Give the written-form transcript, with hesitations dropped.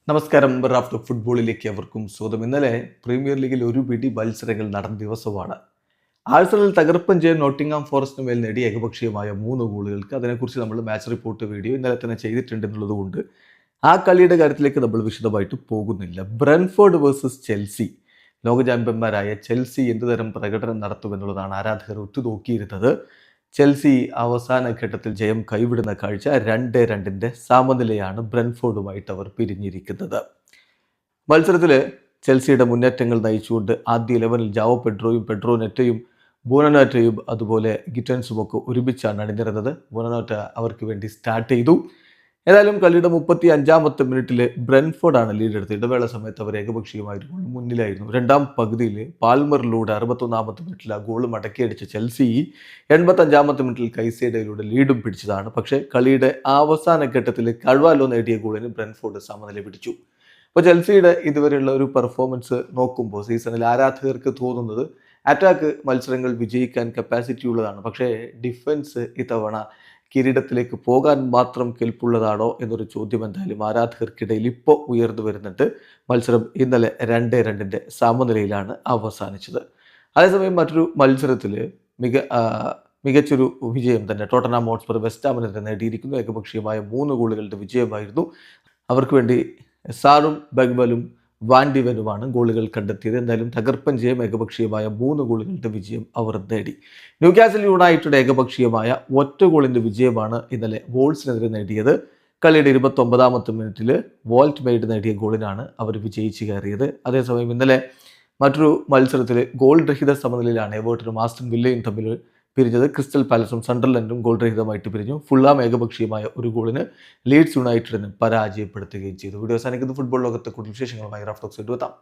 നമസ്കാരം. റാഫ്റ്റോ ഫുട്ബോളിലേക്ക് അവർക്കും സ്വാഗതം. ഇന്നലെ പ്രീമിയർ ലീഗിൽ ഒരു പിടി മത്സരങ്ങൾ നടന്ന ദിവസമാണ്. ആഴ്സണൽ തകർപ്പൻ ജയം നോട്ടിംഗ്ഹാം ഫോറസ്റ്റിന് മേൽ നേടിയ ഏകപക്ഷീയമായ 3 ഗോളുകൾക്ക്. അതിനെക്കുറിച്ച് നമ്മൾ മാച്ച് റിപ്പോർട്ട് വീഡിയോ ഇന്നലെ തന്നെ ചെയ്തിട്ടുണ്ട് എന്നുള്ളതുകൊണ്ട് ആ കളിയുടെ കാര്യത്തിലേക്ക് നമ്മൾ വിശദമായിട്ട് പോകുന്നില്ല. Brentford versus Chelsea. ലോക ചാമ്പ്യന്മാരായ ചെൽസി എന്തുതരം പ്രകടനം നടത്തുമെന്നുള്ളതാണ് ആരാധകർ ഉറ്റുനോക്കിയിരുന്നത്. ചെൽസി അവസാന ഘട്ടത്തിൽ ജയം കൈവിടുന്ന കാഴ്ച. 2-2 സമനിലയാണ് ബ്രെൻഫോർഡുമായിട്ട് അവർ പിരിഞ്ഞിരിക്കുന്നത്. മത്സരത്തിൽ ചെൽസിയുടെ മുന്നേറ്റങ്ങൾ നയിച്ചുകൊണ്ട് ആദ്യ 11-ൽ ജാവോ പെഡ്രോയും പെഡ്രോ നെറ്റയും ബൂനനോറ്റയും അതുപോലെ ഗിറ്റൻസും ഒക്കെ ഒരുമിച്ചാണ് അണിനിരന്നത്. ബൂനനോറ്റ അവർക്ക് വേണ്ടി സ്റ്റാർട്ട് ചെയ്തു. ഏതായാലും കളിയുടെ 35-ാമത്തെ മിനിറ്റിൽ ബ്രെൻഫോർഡാണ് ലീഡ് എടുത്തത്. ഇടവേള സമയത്ത് അവർ ഏകപക്ഷീയമായിരുന്നു മുന്നിലായിരുന്നു. രണ്ടാം പകുതിയിൽ പാൽമറിലൂടെ 61-ാമത്തെ മിനിറ്റിൽ ആ ഗോൾ മടക്കിയടിച്ച ചെൽസി 85-ാമത്തെ മിനിറ്റിൽ കൈസേഡയിലൂടെ ലീഡും പിടിച്ചതാണ്. പക്ഷേ കളിയുടെ അവസാന ഘട്ടത്തിൽ കഴ്വാലോ നേടിയ ഗോളിന് ബ്രെൻഫോർഡ് സമനില പിടിച്ചു. അപ്പോൾ ചെൽസിയുടെ ഇതുവരെയുള്ള ഒരു പെർഫോമൻസ് നോക്കുമ്പോൾ സീസണിൽ ആരാധകർക്ക് തോന്നുന്നത് അറ്റാക്ക് മത്സരങ്ങൾ വിജയിക്കാൻ കപ്പാസിറ്റി ഉള്ളതാണ്. പക്ഷേ ഡിഫൻസ് ഇത്തവണ കിരീടത്തിലേക്ക് പോകാൻ മാത്രം കെൽപ്പുള്ളതാണോ എന്നൊരു ചോദ്യം എന്തായാലും ആരാധകർക്കിടയിൽ ഇപ്പോൾ ഉയർന്നു വരുന്നുണ്ട്. മത്സരം ഇന്നലെ 2-2 സമനിലയിലാണ് അവസാനിച്ചത്. അതേസമയം മറ്റൊരു മത്സരത്തിൽ മികച്ചൊരു വിജയം തന്നെ ടോട്ടൻഹാം ഹോട്ട്സ്പർ വെസ്റ്റ് ഹാമിനെതിരെ നേടിയിരിക്കുന്നു. ഏകപക്ഷീയമായ 3 ഗോളുകളുടെ വിജയമായിരുന്നു. അവർക്ക് വേണ്ടി സാറും ബഗ്ബലും വാൻഡിവനുമാണ് ഗോളുകൾ കണ്ടെത്തിയത്. എന്തായാലും തകർപ്പൻ ജയം, ഏകപക്ഷീയമായ 3 ഗോളുകളുടെ വിജയം അവർ നേടി. ന്യൂകാസിൽ യുണൈറ്റഡ് ഏകപക്ഷീയമായ ഒറ്റ ഗോളിൻ്റെ വിജയമാണ് ഇന്നലെ വോൾസിനെതിരെ നേടിയത്. കളിയുടെ 29-ാമത്തെ മിനിറ്റിൽ വോൾട്ട് മെയ്ഡ് നേടിയ ഗോളിനാണ് അവർ വിജയിച്ച് കയറിയത്. അതേസമയം ഇന്നലെ മറ്റൊരു മത്സരത്തിൽ ഗോൾ രഹിത സമനിലയിലാണ് എവേർട്ടനും ആസ്റ്റൺ വില്ലയും തമ്മിൽ പിരിഞ്ഞത്. ക്രിസ്റ്റൽ പാലസും സണ്ടർലൻഡും ഗോൾ രഹിതമായിട്ട് പിരിഞ്ഞു. ഫുള്ളാം ഏകപക്ഷീയമായ ഒരു ഗോളിന് ലീഡ്സ് യുണൈറ്റഡിന് പരാജയപ്പെടുത്തുകയും ചെയ്തു. വീഡിയോ അവസാനിക്കുന്ന ഫുട്ബോൾ ലോകത്തെ കൂടുതൽ വിശേഷങ്ങളുമായി റാഫ്റ്റോക്സ് എത്താം.